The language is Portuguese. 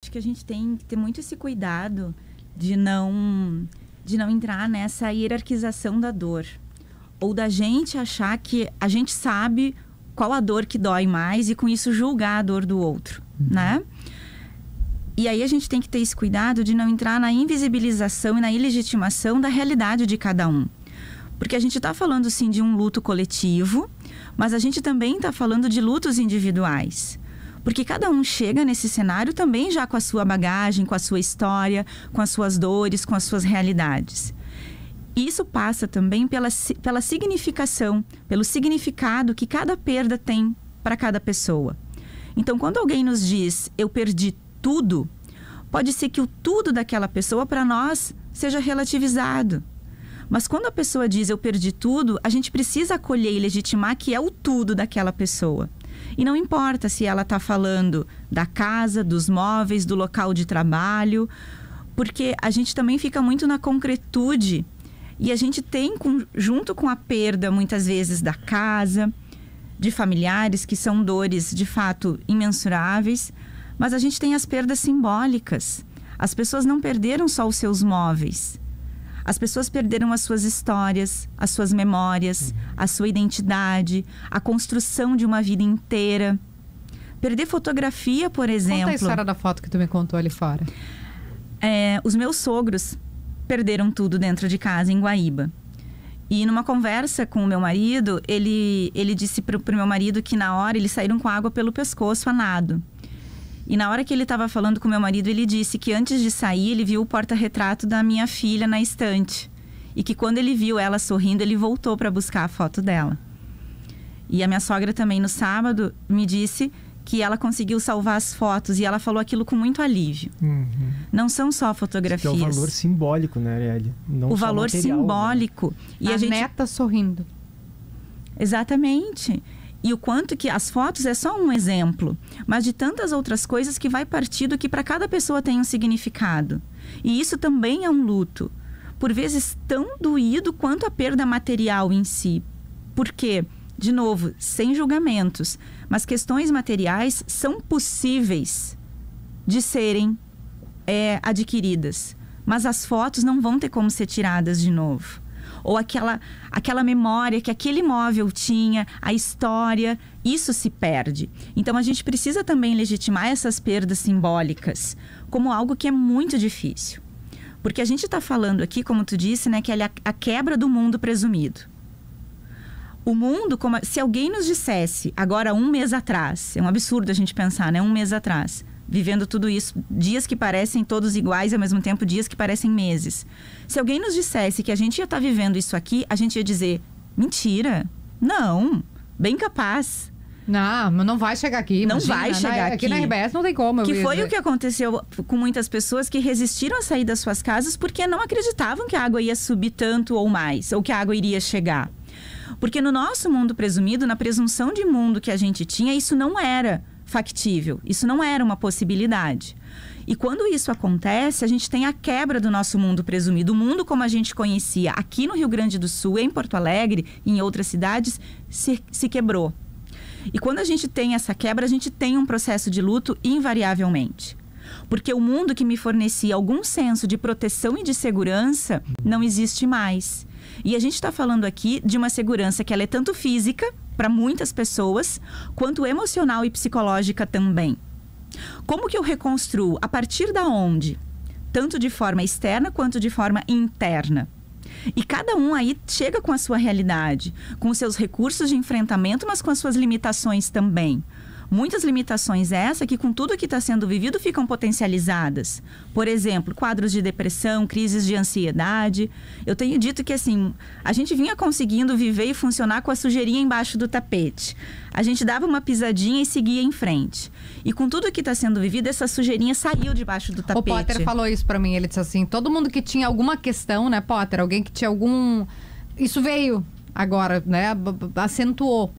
acho que a gente tem que ter muito esse cuidado de não entrar nessa hierarquização da dor. Ou da gente achar que a gente sabe qual a dor que dói mais e com isso julgar a dor do outro, né? E aí a gente tem que ter esse cuidado de não entrar na invisibilização e na ilegitimação da realidade de cada um. Porque a gente está falando sim de um luto coletivo, mas a gente também está falando de lutos individuais. Porque cada um chega nesse cenário também já com a sua bagagem, com a sua história, com as suas dores, com as suas realidades. E isso passa também pela significação, pelo significado que cada perda tem para cada pessoa. Então, quando alguém nos diz, eu perdi tudo, pode ser que o tudo daquela pessoa para nós seja relativizado. Mas quando a pessoa diz eu perdi tudo, a gente precisa acolher e legitimar que é o tudo daquela pessoa. E não importa se ela está falando da casa, dos móveis, do local de trabalho, porque a gente também fica muito na concretude e a gente tem, junto com a perda, muitas vezes, da casa, de familiares, que são dores, de fato, imensuráveis, mas a gente tem as perdas simbólicas. As pessoas não perderam só os seus móveis. As pessoas perderam as suas histórias, as suas memórias, a sua identidade, a construção de uma vida inteira. Perder fotografia, por exemplo... Conta a história da foto que tu me contou ali fora. Os meus sogros perderam tudo dentro de casa, em Guaíba. E numa conversa com o meu marido, ele disse pro meu marido que na hora eles saíram com água pelo pescoço a nado. E na hora que ele estava falando com meu marido, ele disse que antes de sair, ele viu o porta-retrato da minha filha na estante. E que quando ele viu ela sorrindo, ele voltou para buscar a foto dela. E a minha sogra também, no sábado, me disse que ela conseguiu salvar as fotos. E ela falou aquilo com muito alívio. Não são só fotografias. Isso é o valor simbólico, né, Arielle? Não o só valor material, simbólico. Né? E a neta sorrindo. Exatamente. E o quanto que as fotos é só um exemplo, mas de tantas outras coisas que vai partir do que para cada pessoa tem um significado. E isso também é um luto, por vezes tão doído quanto a perda material em si. Porque, de novo, sem julgamentos, mas questões materiais são possíveis de serem adquiridas, mas as fotos não vão ter como ser tiradas de novo. Ou aquela memória que aquele imóvel tinha, a história, isso se perde. Então a gente precisa também legitimar essas perdas simbólicas como algo que é muito difícil. Porque a gente está falando aqui, como tu disse, né, que é a quebra do mundo presumido. O mundo, se alguém nos dissesse, agora 1 mês atrás, é um absurdo a gente pensar, né, 1 mês atrás, vivendo tudo isso, dias que parecem todos iguais e ao mesmo tempo dias que parecem meses. Se alguém nos dissesse que a gente ia estar vivendo isso aqui, a gente ia dizer, mentira, não, bem capaz. Não, mas não vai chegar aqui. Não imagina, vai chegar aqui. Aqui na RBS não tem como. Que foi o que aconteceu com muitas pessoas que resistiram a sair das suas casas porque não acreditavam que a água ia subir tanto ou mais, ou que a água iria chegar. Porque no nosso mundo presumido, na presunção de mundo que a gente tinha, isso não era factível, isso não era uma possibilidade. E quando isso acontece, a gente tem a quebra do nosso mundo presumido. O mundo como a gente conhecia aqui no Rio Grande do Sul, em Porto Alegre e em outras cidades, se quebrou. E quando a gente tem essa quebra, a gente tem um processo de luto invariavelmente. Porque o mundo que me fornecia algum senso de proteção e de segurança não existe mais. E a gente está falando aqui de uma segurança que ela é tanto física, para muitas pessoas, quanto emocional e psicológica também. Como que eu reconstruo? A partir da onde? Tanto de forma externa quanto de forma interna. E cada um aí chega com a sua realidade, com os seus recursos de enfrentamento, mas com as suas limitações também. Muitas limitações essa que com tudo que está sendo vivido ficam potencializadas. Por exemplo, quadros de depressão, crises de ansiedade. Eu tenho dito que assim, a gente vinha conseguindo viver e funcionar com a sujeirinha embaixo do tapete. A gente dava uma pisadinha e seguia em frente. E com tudo que está sendo vivido, essa sujeirinha saiu debaixo do tapete. O Potter falou isso pra mim, ele disse assim, todo mundo que tinha alguma questão, né, Potter? Alguém que tinha algum... Isso veio agora, né, acentuou.